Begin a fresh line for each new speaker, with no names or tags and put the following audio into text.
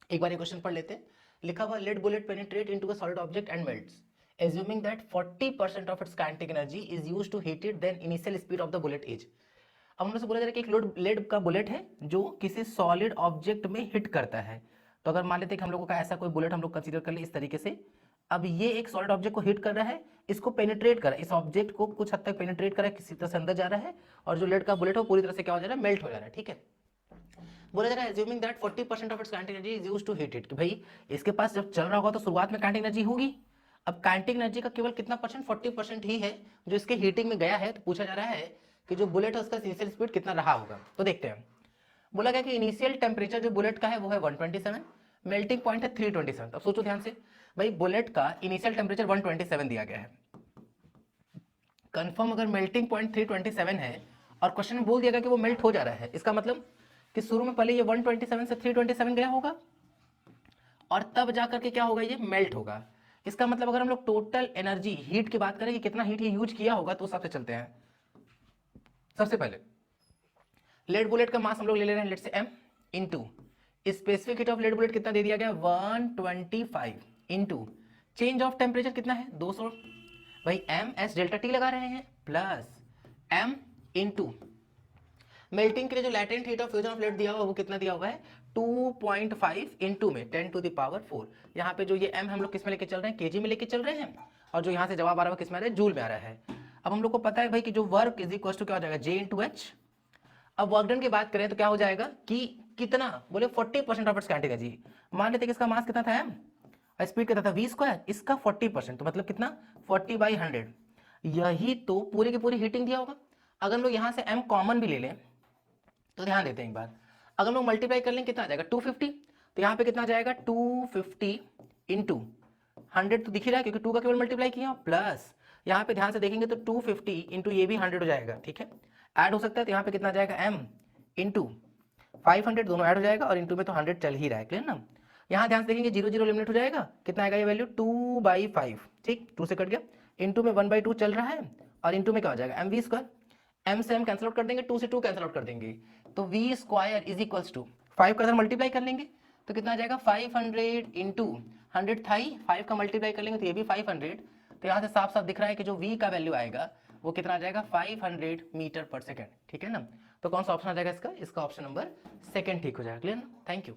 एक बार ये क्वेश्चन पढ़ लेते हैं। लिखा हुआ lead bullet penetrate into a solid object and melts assuming that 40% of its kinetic energy is used to heat it, then initial speed of the bullet is। अब हम लोग से बोला जा रहा है कि एक लेड का बुलेट है जो किसी सॉलिड ऑब्जेक्ट में हिट करता है। तो अगर मान लेते हैं कि हम लोगों का ऐसा कोई बुलेट हम लोग कंसीडर कर ले इस तरीके से, अब ये एक सॉलिड ऑब्जेक्ट को हिट कर रहा है, इसको पेनिट्रेट कर रहा है, इस ऑब्जेक्ट को कुछ हद तक पेनिट्रेट कर रहा है, किसी तरह से अंदर जा रहा है, और जो लेड का बुलेट है वो पूरी तरह से क्या हो जा रहा है, मेल्ट हो जा रहा है। ठीक है, बोला जा रहा है assuming that 40% of its kinetic energy is used to heat it, कि भाई इसके पास जब चल रहा होगा तो शुरुआत में काइनेटिक एनर्जी होगी। अब काइनेटिक एनर्जी का केवल कितना परसेंट, 40% ही है जो इसके हीटिंग में गया है। तो पूछा जा रहा है कि जो बुलेट है उसका इनिशियल स्पीड कितना रहा होगा। तो देखते हैं, बोला गया कि इनिशियल टेम्परेचर जो बुलेट का है वो है 127, मेल्टिंग पॉइंट है 327। अब सोचो ध्यान से, भाई बुलेट का इनिशियल टेम्परेचर 127 दिया गया है, कंफर्म अगर मेल्टिंग पॉइंट 327 है और क्वेश्चन में बोल दिया गया कि वो मेल्ट हो जा रहा है, इसका मतलब कि शुरू में पहले ये 127 से 327 गया होगा और तब जाकर के क्या होगा, ये मेल्ट होगा। इसका मतलब अगर हम लोग टोटल एनर्जी हीट की बात करें कि कितना हीट ये यूज किया होगा, तो उस हिसाब से चलते हैं। सबसे पहले लेड बुलेट का मास हम लोग ले रहे हैं let's say m into specific heat of lead bullet कितना दे दिया गया 125 इनटू चेंज ऑफ टेम्परेचर कितना है 200, भाई m s डेल्टा t लगा रहे हैं, प्लस m इनटू मेल्टिंग के लिए जो latent heat of fusion of lead दिया हुआ वो कितना दिया हुआ है 2.5 इनटू में 10 टू द पावर 4। यहाँ पे जो ये m हम लोग किस में लेके चल रहे हैं, केजी में लेके चल रहे हैं, और जो यहाँ से जवाब आ रहा है किस में आ रहा है, जूल में आ रहा है। अब हम लोग को पता है भाई कि जो वर्क इज इक्वल टू क्या हो जाएगा, J इंटू एच। अब वर्क डन की बात करें तो क्या हो जाएगा कि कितना, बोले 40% ऑफ इट्स काइनेटिक एनर्जी। मान लेते हैं कि इसका मास कितना था m, स्पीड कितना था v स्क्वायर, इसका 40%, तो मतलब कितना 40/100। यही तो पूरी की पूरी हीटिंग दिया होगा। अगर हम लोग यहाँ से m कॉमन भी ले लें तो ध्यान देते हैं एक बार, अगर हम लोग मल्टीप्लाई कर लें कितना आ जाएगा 250, तो यहाँ पे कितना आ जाएगा 250 इंटू 100 तो दिख ही रहा है क्योंकि 2 का केवल मल्टीप्लाई किया, प्लस यहाँ पे ध्यान से देखेंगे तो 250 इंटू ये भी 100 हो जाएगा। ठीक है, ऐड हो सकता है तो यहाँ पे कितना आ जाएगा m इंटू 500, दोनों ऐड हो जाएगा और इंटू में तो 100 चल ही रहा है, क्लियर ना। यहाँ ध्यान से देखेंगे 0 0 एलिमिनेट हो जाएगा, कितना आएगा ये वैल्यू 2/5, ठीक 2 से कट गया, इंटू में 1/2 चल रहा है और इंटू में क्या हो जाएगा mv स्क्वायर, m से m कैंसिल आउट कर देंगे, 2 से 2 कैंसिल आउट कर देंगे, तो v square is equals to 5 का अगर मल्टीप्लाई कर लेंगे तो कितना आ जाएगा 500 इंटू 100 था ही, 5 का मल्टीप्लाई कर लेंगे तो ये भी 500। तो यहाँ से साफ साफ दिख रहा है कि जो v का वैल्यू आएगा वो कितना आ जाएगा 500 मीटर पर सेकेंड। ठीक है ना, तो कौन सा ऑप्शन आ जाएगा इसका ऑप्शन नंबर सेकेंड ठीक हो जाएगा, क्लियर ना। Thank you.